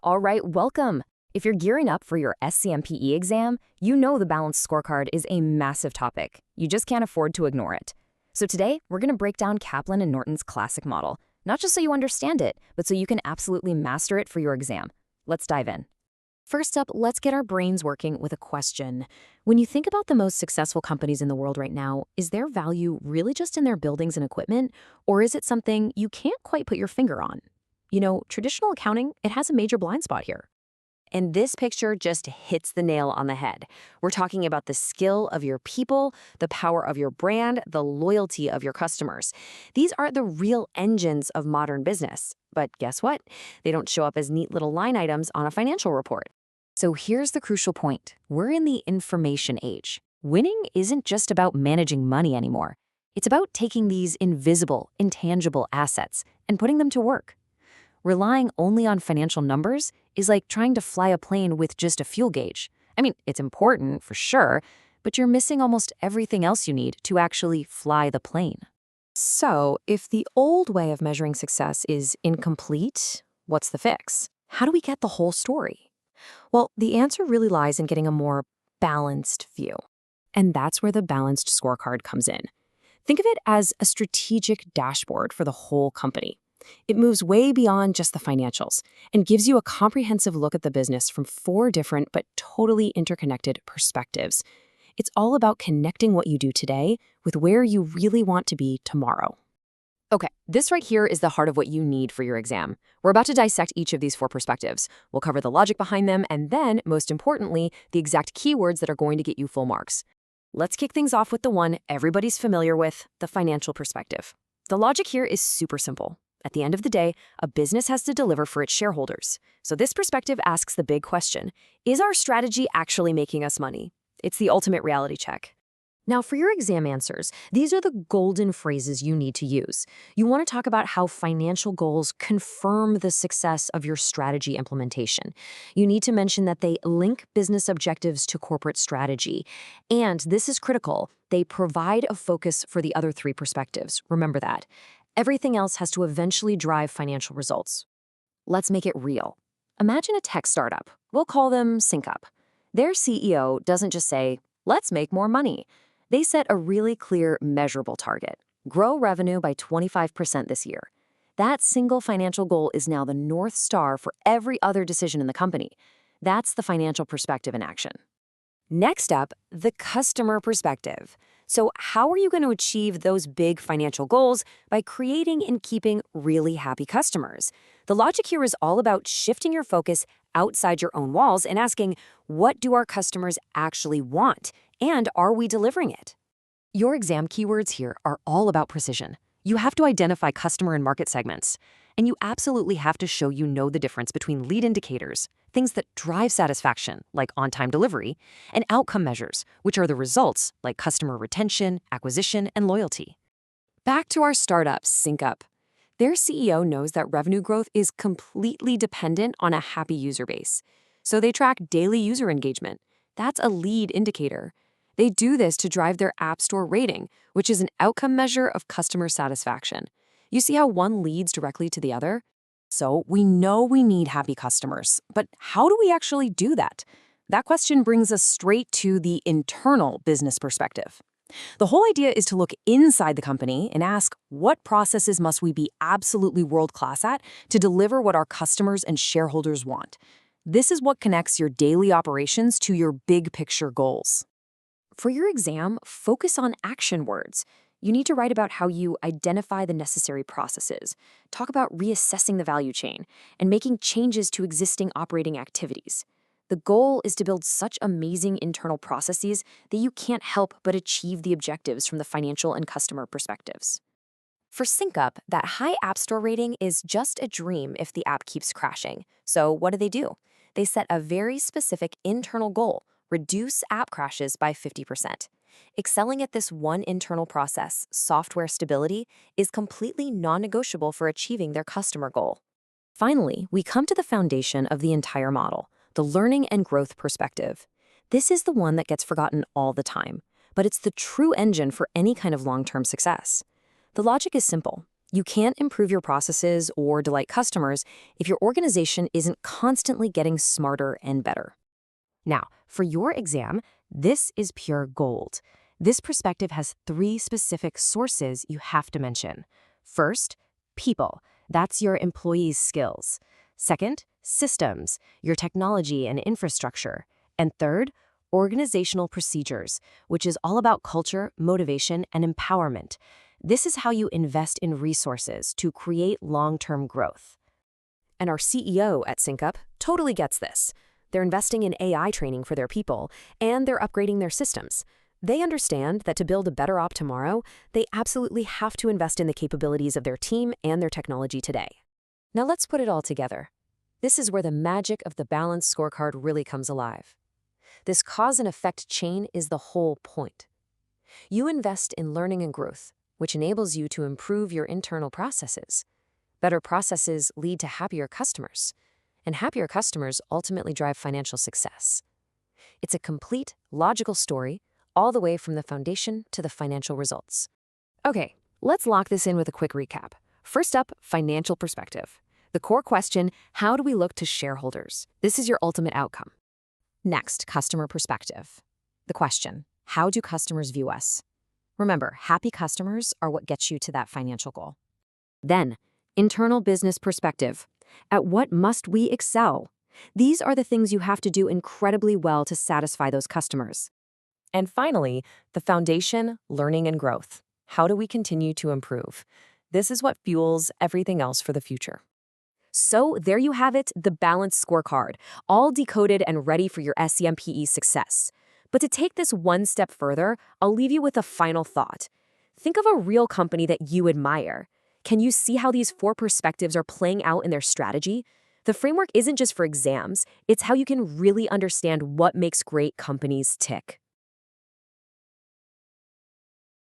All right, welcome. If you're gearing up for your SCMPE exam, you know the balanced scorecard is a massive topic. You just can't afford to ignore it. So today, we're going to break down Kaplan and Norton's classic model, not just so you understand it, but so you can absolutely master it for your exam. Let's dive in. First up, let's get our brains working with a question. When you think about the most successful companies in the world right now, is their value really just in their buildings and equipment, or is it something you can't quite put your finger on? You know, traditional accounting, it has a major blind spot here. And this picture just hits the nail on the head. We're talking about the skill of your people, the power of your brand, the loyalty of your customers. These are the real engines of modern business. But guess what? They don't show up as neat little line items on a financial report. So here's the crucial point. We're in the information age. Winning isn't just about managing money anymore. It's about taking these invisible, intangible assets and putting them to work. Relying only on financial numbers is like trying to fly a plane with just a fuel gauge. I mean, it's important for sure, but you're missing almost everything else you need to actually fly the plane. So, if the old way of measuring success is incomplete, what's the fix? How do we get the whole story? Well, the answer really lies in getting a more balanced view. And that's where the balanced scorecard comes in. Think of it as a strategic dashboard for the whole company. It moves way beyond just the financials and gives you a comprehensive look at the business from 4 different but totally interconnected perspectives. It's all about connecting what you do today with where you really want to be tomorrow. Okay, this right here is the heart of what you need for your exam. We're about to dissect each of these 4 perspectives. We'll cover the logic behind them and then, most importantly, the exact keywords that are going to get you full marks. Let's kick things off with the one everybody's familiar with, the financial perspective. The logic here is super simple. At the end of the day, a business has to deliver for its shareholders. So this perspective asks the big question, is our strategy actually making us money? It's the ultimate reality check. Now, for your exam answers, these are the golden phrases you need to use. You want to talk about how financial goals confirm the success of your strategy implementation. You need to mention that they link business objectives to corporate strategy. And this is critical. They provide a focus for the other 3 perspectives. Remember that. Everything else has to eventually drive financial results. Let's make it real. Imagine a tech startup. We'll call them SYNCUP. Their CEO doesn't just say, let's make more money. They set a really clear, measurable target. Grow revenue by 25% this year. That single financial goal is now the North Star for every other decision in the company. That's the financial perspective in action. Next up, the customer perspective. So how are you going to achieve those big financial goals? By creating and keeping really happy customers. The logic here is all about shifting your focus outside your own walls and asking, what do our customers actually want? And are we delivering it? Your exam keywords here are all about precision. You have to identify customer and market segments. And you absolutely have to show you know the difference between lead indicators, things that drive satisfaction, like on-time delivery, and outcome measures, which are the results, like customer retention, acquisition, and loyalty. Back to our startup, SYNCUP. Their CEO knows that revenue growth is completely dependent on a happy user base. So they track daily user engagement. That's a lead indicator. They do this to drive their App Store rating, which is an outcome measure of customer satisfaction. You see how one leads directly to the other? So we know we need happy customers, but how do we actually do that? That question brings us straight to the internal business perspective. The whole idea is to look inside the company and ask, what processes must we be absolutely world-class at to deliver what our customers and shareholders want? This is what connects your daily operations to your big picture goals. For your exam, focus on action words. You need to write about how you identify the necessary processes, talk about reassessing the value chain, and making changes to existing operating activities. The goal is to build such amazing internal processes that you can't help but achieve the objectives from the financial and customer perspectives. For SYNCUP, that high App Store rating is just a dream if the app keeps crashing. So what do? They set a very specific internal goal: reduce app crashes by 50%. Excelling at this one internal process, software stability, is completely non-negotiable for achieving their customer goal. Finally, we come to the foundation of the entire model, the learning and growth perspective. This is the one that gets forgotten all the time, but it's the true engine for any kind of long-term success. The logic is simple. You can't improve your processes or delight customers if your organization isn't constantly getting smarter and better. Now, for your exam, this is pure gold. This perspective has 3 specific sources you have to mention. First, people. That's your employees' skills. Second, systems, your technology and infrastructure. And third, organizational procedures, which is all about culture, motivation, and empowerment. This is how you invest in resources to create long-term growth. And our CEO at SYNCUP totally gets this. They're investing in AI training for their people, and they're upgrading their systems. They understand that to build a better op tomorrow, they absolutely have to invest in the capabilities of their team and their technology today. Now let's put it all together. This is where the magic of the balanced scorecard really comes alive. This cause and effect chain is the whole point. You invest in learning and growth, which enables you to improve your internal processes. Better processes lead to happier customers, and happier customers ultimately drive financial success. It's a complete, logical story, all the way from the foundation to the financial results. Okay, let's lock this in with a quick recap. First up, financial perspective. The core question, how do we look to shareholders? This is your ultimate outcome. Next, customer perspective. The question, how do customers view us? Remember, happy customers are what gets you to that financial goal. Then, internal business perspective. At what must we excel? These are the things you have to do incredibly well to satisfy those customers. And finally, the foundation, learning and growth. How do we continue to improve? This is what fuels everything else for the future. So there you have it, the balanced scorecard, all decoded and ready for your SCMPE success. But to take this one step further, I'll leave you with a final thought. Think of a real company that you admire. Can you see how these 4 perspectives are playing out in their strategy? The framework isn't just for exams, it's how you can really understand what makes great companies tick.